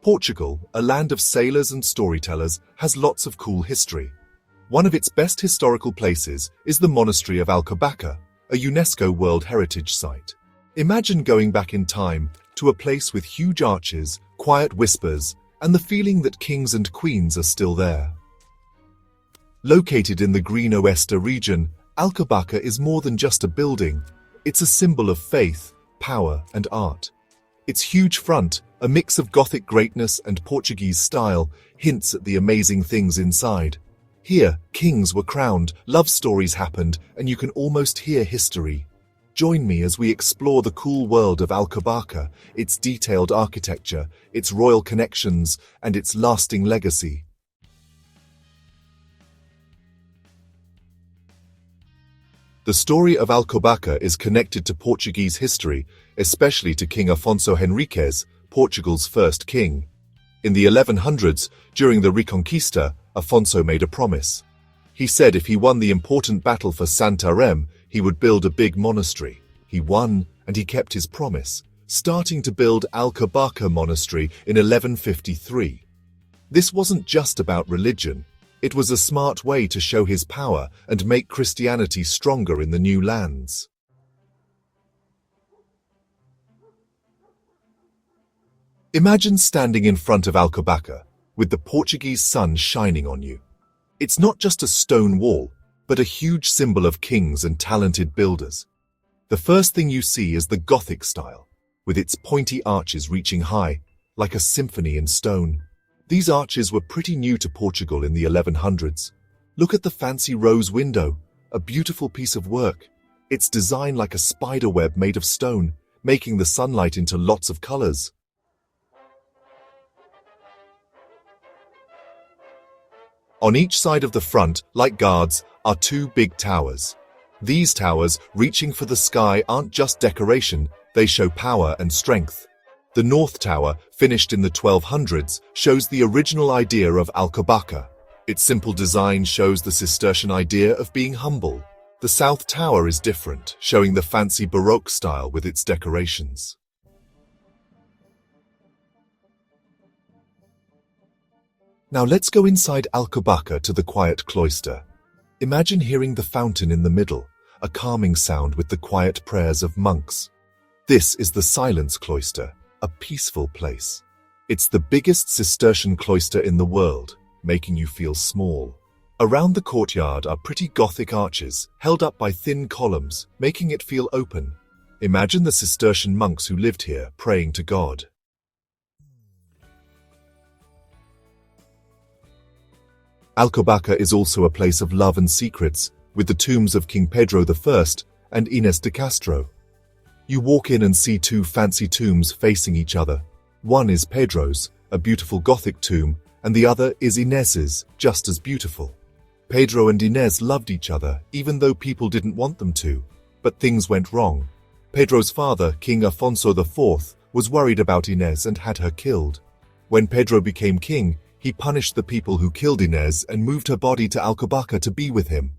Portugal, a land of sailors and storytellers, has lots of cool history. One of its best historical places is the Monastery of Alcobaça, a UNESCO World Heritage Site. Imagine going back in time to a place with huge arches, quiet whispers, and the feeling that kings and queens are still there. Located in the Green Oeste region, Alcobaça is more than just a building. It's a symbol of faith, power, and art. Its huge front, a mix of Gothic greatness and Portuguese style, hints at the amazing things inside. Here, kings were crowned, love stories happened, and you can almost hear history. Join me as we explore the cool world of Alcobaça, its detailed architecture, its royal connections, and its lasting legacy. The story of Alcobaça is connected to Portuguese history, especially to King Afonso Henriques, Portugal's first king. In the 1100s, during the Reconquista, Afonso made a promise. He said if he won the important battle for Santarém, he would build a big monastery. He won, and he kept his promise, starting to build Alcobaça Monastery in 1153. This wasn't just about religion. It was a smart way to show his power and make Christianity stronger in the new lands. Imagine standing in front of Alcobaça, with the Portuguese sun shining on you. It's not just a stone wall, but a huge symbol of kings and talented builders. The first thing you see is the Gothic style, with its pointy arches reaching high, like a symphony in stone. These arches were pretty new to Portugal in the 1100s. Look at the fancy rose window, a beautiful piece of work. It's designed like a spider web made of stone, making the sunlight into lots of colors. On each side of the front, like guards, are two big towers. These towers, reaching for the sky, aren't just decoration, they show power and strength. The North Tower, finished in the 1200s, shows the original idea of Alcobaça. Its simple design shows the Cistercian idea of being humble. The South Tower is different, showing the fancy Baroque style with its decorations. Now let's go inside Alcobaça to the quiet cloister. Imagine hearing the fountain in the middle, a calming sound with the quiet prayers of monks. This is the Silence Cloister, a peaceful place. It's the biggest Cistercian cloister in the world, making you feel small. Around the courtyard are pretty Gothic arches, held up by thin columns, making it feel open. Imagine the Cistercian monks who lived here, praying to God. Alcobaça is also a place of love and secrets, with the tombs of King Pedro I and Inês de Castro. You walk in and see two fancy tombs facing each other. One is Pedro's, a beautiful Gothic tomb, and the other is Inês's, just as beautiful. Pedro and Inês loved each other, even though people didn't want them to. But things went wrong. Pedro's father, King Afonso IV, was worried about Inês and had her killed. When Pedro became king, he punished the people who killed Inês and moved her body to Alcobaça to be with him.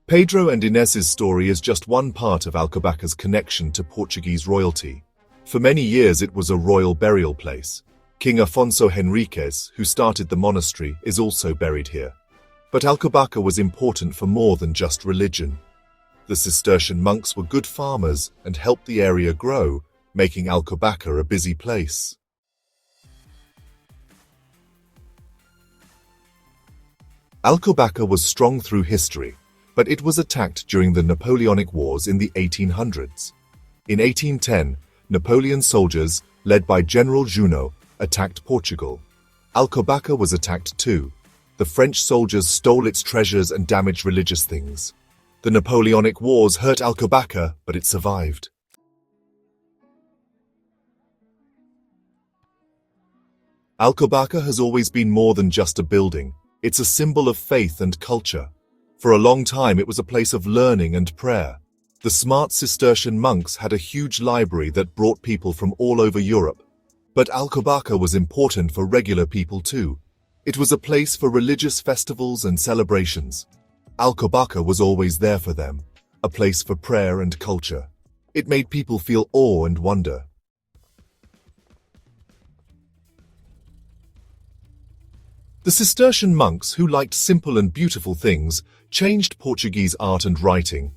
Pedro and Inês's story is just one part of Alcobaça's connection to Portuguese royalty. For many years it was a royal burial place. King Afonso Henriques, who started the monastery, is also buried here. But Alcobaça was important for more than just religion. The Cistercian monks were good farmers and helped the area grow, making Alcobaça a busy place. Alcobaça was strong through history, but it was attacked during the Napoleonic Wars in the 1800s. In 1810, Napoleon's soldiers, led by General Junot, attacked Portugal. Alcobaça was attacked too. The French soldiers stole its treasures and damaged religious things. The Napoleonic Wars hurt Alcobaça, but it survived. Alcobaça has always been more than just a building. It's a symbol of faith and culture. For a long time, it was a place of learning and prayer. The smart Cistercian monks had a huge library that brought people from all over Europe. But Alcobaça was important for regular people too. It was a place for religious festivals and celebrations. Alcobaça was always there for them, a place for prayer and culture. It made people feel awe and wonder. The Cistercian monks, who liked simple and beautiful things, changed Portuguese art and writing.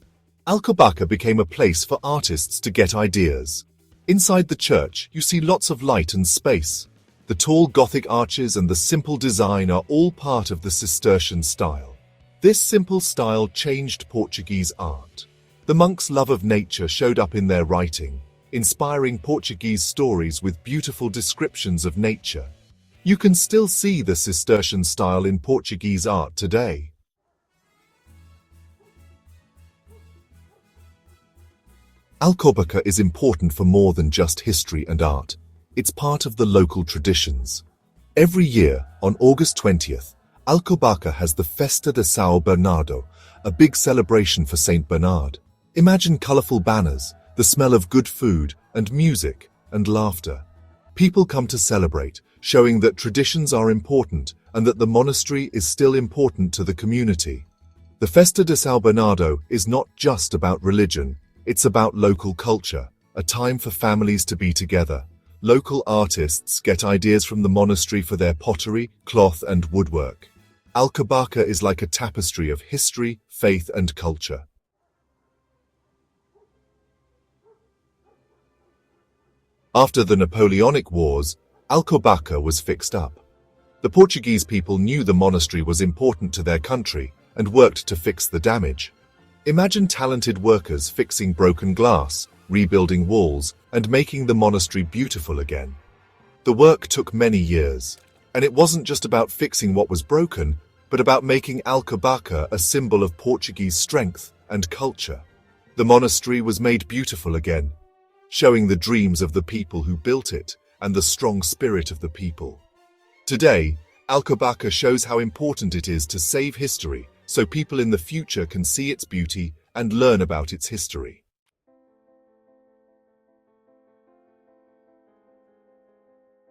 Alcobaça became a place for artists to get ideas. Inside the church, you see lots of light and space. The tall Gothic arches and the simple design are all part of the Cistercian style. This simple style changed Portuguese art. The monks' love of nature showed up in their writing, inspiring Portuguese stories with beautiful descriptions of nature. You can still see the Cistercian style in Portuguese art today. Alcobaça is important for more than just history and art. It's part of the local traditions. Every year, on August 20th, Alcobaça has the Festa de São Bernardo, a big celebration for Saint Bernard. Imagine colorful banners, the smell of good food, and music, and laughter. People come to celebrate, showing that traditions are important and that the monastery is still important to the community. The Festa de São Bernardo is not just about religion. It's about local culture, a time for families to be together. Local artists get ideas from the monastery for their pottery, cloth, and woodwork. Alcobaça is like a tapestry of history, faith, and culture. After the Napoleonic Wars, Alcobaça was fixed up. The Portuguese people knew the monastery was important to their country and worked to fix the damage. Imagine talented workers fixing broken glass, rebuilding walls, and making the monastery beautiful again. The work took many years, and it wasn't just about fixing what was broken, but about making Alcobaça a symbol of Portuguese strength and culture. The monastery was made beautiful again, showing the dreams of the people who built it and the strong spirit of the people. Today, Alcobaça shows how important it is to save history so people in the future can see its beauty and learn about its history.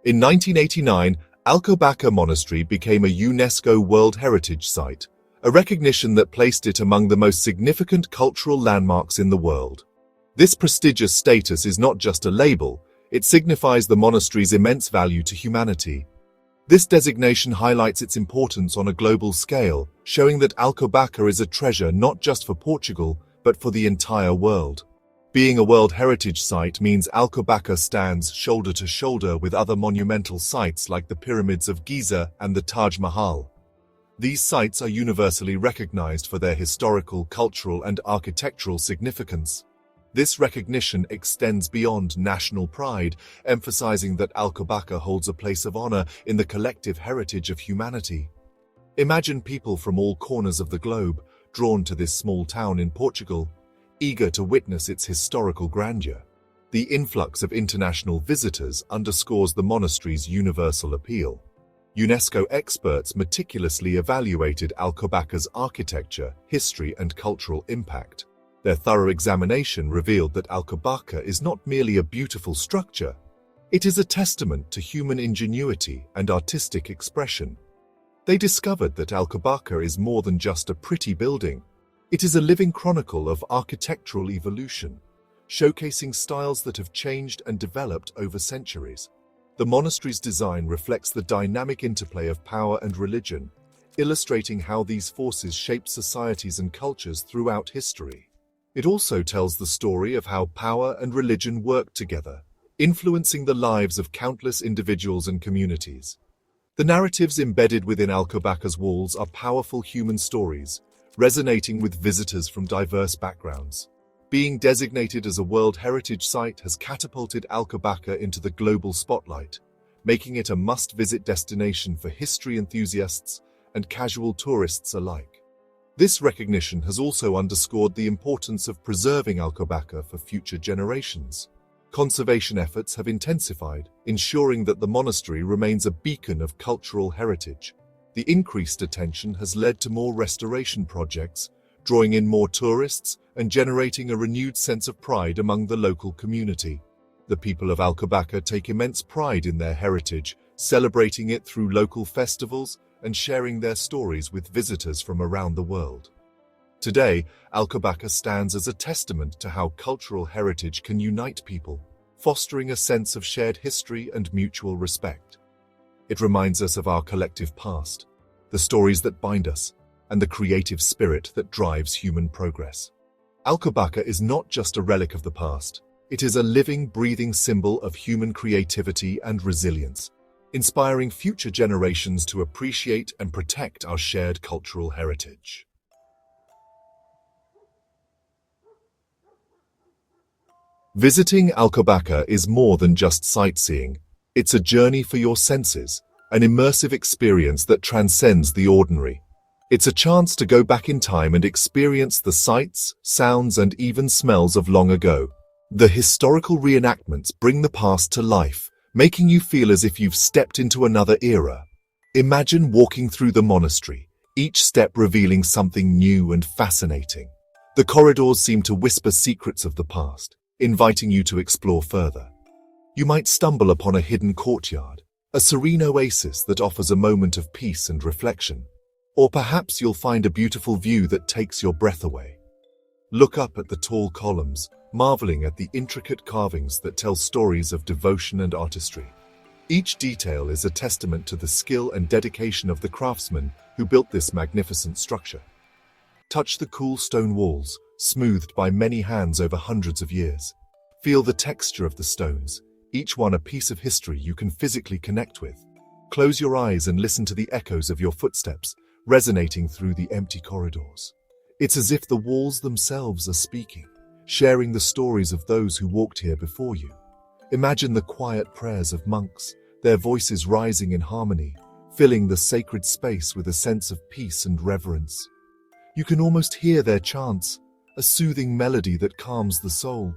In 1989, Alcobaça Monastery became a UNESCO World Heritage Site, a recognition that placed it among the most significant cultural landmarks in the world. This prestigious status is not just a label, it signifies the monastery's immense value to humanity. This designation highlights its importance on a global scale, showing that Alcobaça is a treasure not just for Portugal, but for the entire world. Being a World Heritage Site means Alcobaça stands shoulder to shoulder with other monumental sites like the Pyramids of Giza and the Taj Mahal. These sites are universally recognized for their historical, cultural, and architectural significance. This recognition extends beyond national pride, emphasizing that Alcobaça holds a place of honor in the collective heritage of humanity. Imagine people from all corners of the globe drawn to this small town in Portugal, eager to witness its historical grandeur. The influx of international visitors underscores the monastery's universal appeal. UNESCO experts meticulously evaluated Alcobaça's architecture, history, and cultural impact. Their thorough examination revealed that Alcobaça is not merely a beautiful structure, it is a testament to human ingenuity and artistic expression. They discovered that Alcobaça is more than just a pretty building. It is a living chronicle of architectural evolution, showcasing styles that have changed and developed over centuries. The monastery's design reflects the dynamic interplay of power and religion, illustrating how these forces shape societies and cultures throughout history. It also tells the story of how power and religion work together, influencing the lives of countless individuals and communities. The narratives embedded within Alcobaça's walls are powerful human stories, resonating with visitors from diverse backgrounds. Being designated as a World Heritage Site has catapulted Alcobaça into the global spotlight, making it a must-visit destination for history enthusiasts and casual tourists alike. This recognition has also underscored the importance of preserving Alcobaça for future generations. Conservation efforts have intensified, ensuring that the monastery remains a beacon of cultural heritage. The increased attention has led to more restoration projects, drawing in more tourists and generating a renewed sense of pride among the local community. The people of Alcobaça take immense pride in their heritage, celebrating it through local festivals and sharing their stories with visitors from around the world. Today, Alcobaça stands as a testament to how cultural heritage can unite people, fostering a sense of shared history and mutual respect. It reminds us of our collective past, the stories that bind us, and the creative spirit that drives human progress. Alcobaça is not just a relic of the past, it is a living, breathing symbol of human creativity and resilience, inspiring future generations to appreciate and protect our shared cultural heritage. Visiting Alcobaça is more than just sightseeing. It's a journey for your senses, an immersive experience that transcends the ordinary. It's a chance to go back in time and experience the sights, sounds, and even smells of long ago. The historical reenactments bring the past to life, making you feel as if you've stepped into another era. Imagine walking through the monastery, each step revealing something new and fascinating. The corridors seem to whisper secrets of the past, inviting you to explore further. You might stumble upon a hidden courtyard, a serene oasis that offers a moment of peace and reflection. Or perhaps you'll find a beautiful view that takes your breath away. Look up at the tall columns, marveling at the intricate carvings that tell stories of devotion and artistry. Each detail is a testament to the skill and dedication of the craftsmen who built this magnificent structure. Touch the cool stone walls, smoothed by many hands over hundreds of years. Feel the texture of the stones, each one a piece of history you can physically connect with. Close your eyes and listen to the echoes of your footsteps, resonating through the empty corridors. It's as if the walls themselves are speaking, sharing the stories of those who walked here before you. Imagine the quiet prayers of monks, their voices rising in harmony, filling the sacred space with a sense of peace and reverence. You can almost hear their chants, a soothing melody that calms the soul.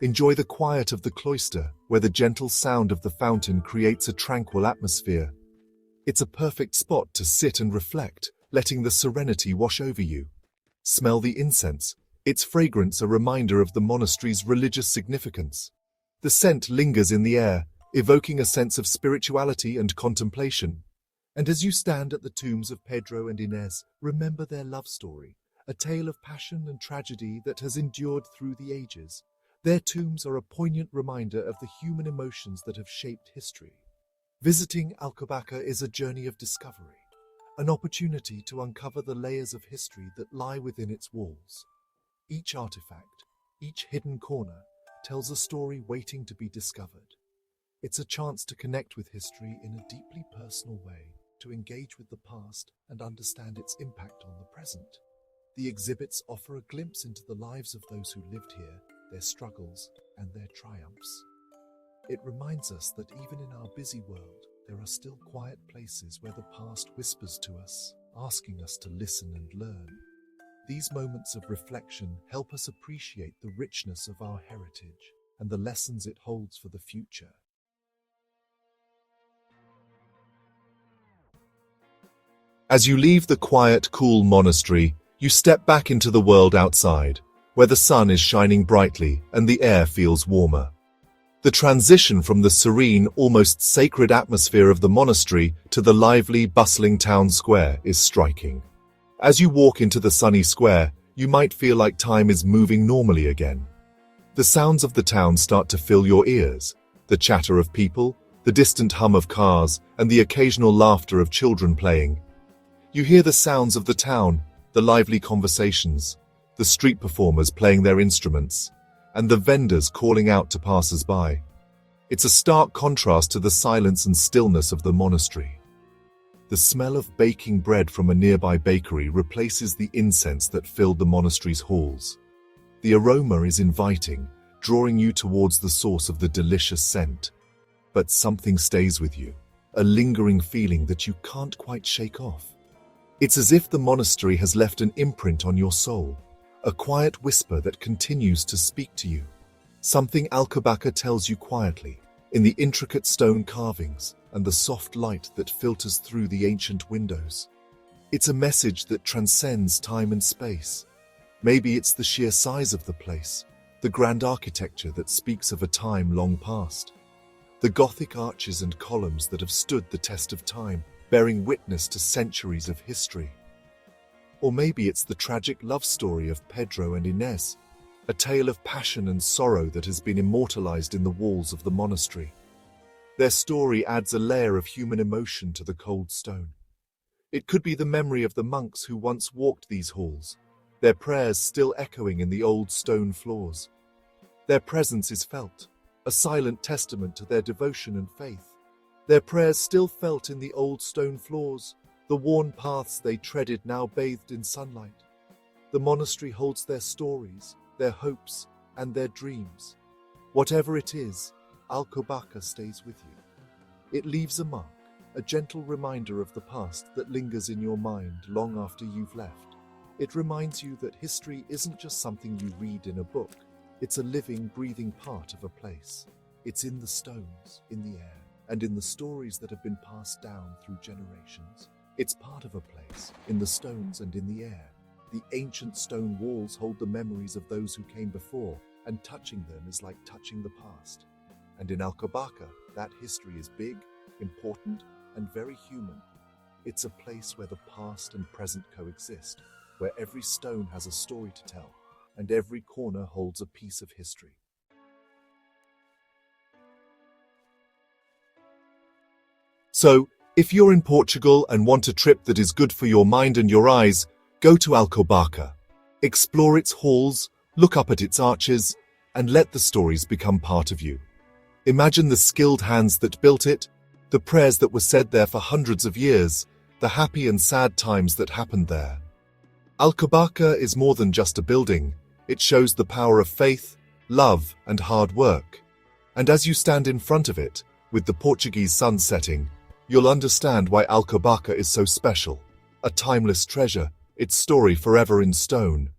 Enjoy the quiet of the cloister, where the gentle sound of the fountain creates a tranquil atmosphere. It's a perfect spot to sit and reflect, letting the serenity wash over you. Smell the incense, its fragrance a reminder of the monastery's religious significance. The scent lingers in the air, evoking a sense of spirituality and contemplation. And as you stand at the tombs of Pedro and Inês, remember their love story, a tale of passion and tragedy that has endured through the ages. Their tombs are a poignant reminder of the human emotions that have shaped history. Visiting Alcobaça is a journey of discovery, an opportunity to uncover the layers of history that lie within its walls. Each artifact, each hidden corner, tells a story waiting to be discovered. It's a chance to connect with history in a deeply personal way, to engage with the past and understand its impact on the present. The exhibits offer a glimpse into the lives of those who lived here, their struggles, and their triumphs. It reminds us that even in our busy world, there are still quiet places where the past whispers to us, asking us to listen and learn. These moments of reflection help us appreciate the richness of our heritage and the lessons it holds for the future. As you leave the quiet, cool monastery, you step back into the world outside, where the sun is shining brightly and the air feels warmer. The transition from the serene, almost sacred atmosphere of the monastery to the lively, bustling town square is striking. As you walk into the sunny square, you might feel like time is moving normally again. The sounds of the town start to fill your ears, the chatter of people, the distant hum of cars, and the occasional laughter of children playing. You hear the sounds of the town, the lively conversations, the street performers playing their instruments, and the vendors calling out to passers-by. It's a stark contrast to the silence and stillness of the monastery. The smell of baking bread from a nearby bakery replaces the incense that filled the monastery's halls. The aroma is inviting, drawing you towards the source of the delicious scent. But something stays with you, a lingering feeling that you can't quite shake off. It's as if the monastery has left an imprint on your soul, a quiet whisper that continues to speak to you. Something Alcobaça tells you quietly, in the intricate stone carvings and the soft light that filters through the ancient windows. It's a message that transcends time and space. Maybe it's the sheer size of the place, the grand architecture that speaks of a time long past. The Gothic arches and columns that have stood the test of time, bearing witness to centuries of history. Or maybe it's the tragic love story of Pedro and Inês, a tale of passion and sorrow that has been immortalized in the walls of the monastery. Their story adds a layer of human emotion to the cold stone. It could be the memory of the monks who once walked these halls, their prayers still echoing in the old stone floors. Their presence is felt, a silent testament to their devotion and faith. Their prayers still felt in the old stone floors, the worn paths they treaded now bathed in sunlight. The monastery holds their stories, their hopes, and their dreams. Whatever it is, Alcobaça stays with you. It leaves a mark, a gentle reminder of the past that lingers in your mind long after you've left. It reminds you that history isn't just something you read in a book. It's a living, breathing part of a place. It's in the stones, in the air, and in the stories that have been passed down through generations. It's part of a place, in the stones and in the air. The ancient stone walls hold the memories of those who came before, and touching them is like touching the past. And in Alcobaça, that history is big, important, and very human. It's a place where the past and present coexist, where every stone has a story to tell, and every corner holds a piece of history. So, if you're in Portugal and want a trip that is good for your mind and your eyes, go to Alcobaça. Explore its halls, look up at its arches, and let the stories become part of you. Imagine the skilled hands that built it, the prayers that were said there for hundreds of years, the happy and sad times that happened there. Alcobaça is more than just a building. It shows the power of faith, love, and hard work. And as you stand in front of it, with the Portuguese sun setting, you'll understand why Alcobaça is so special. A timeless treasure, its story forever in stone.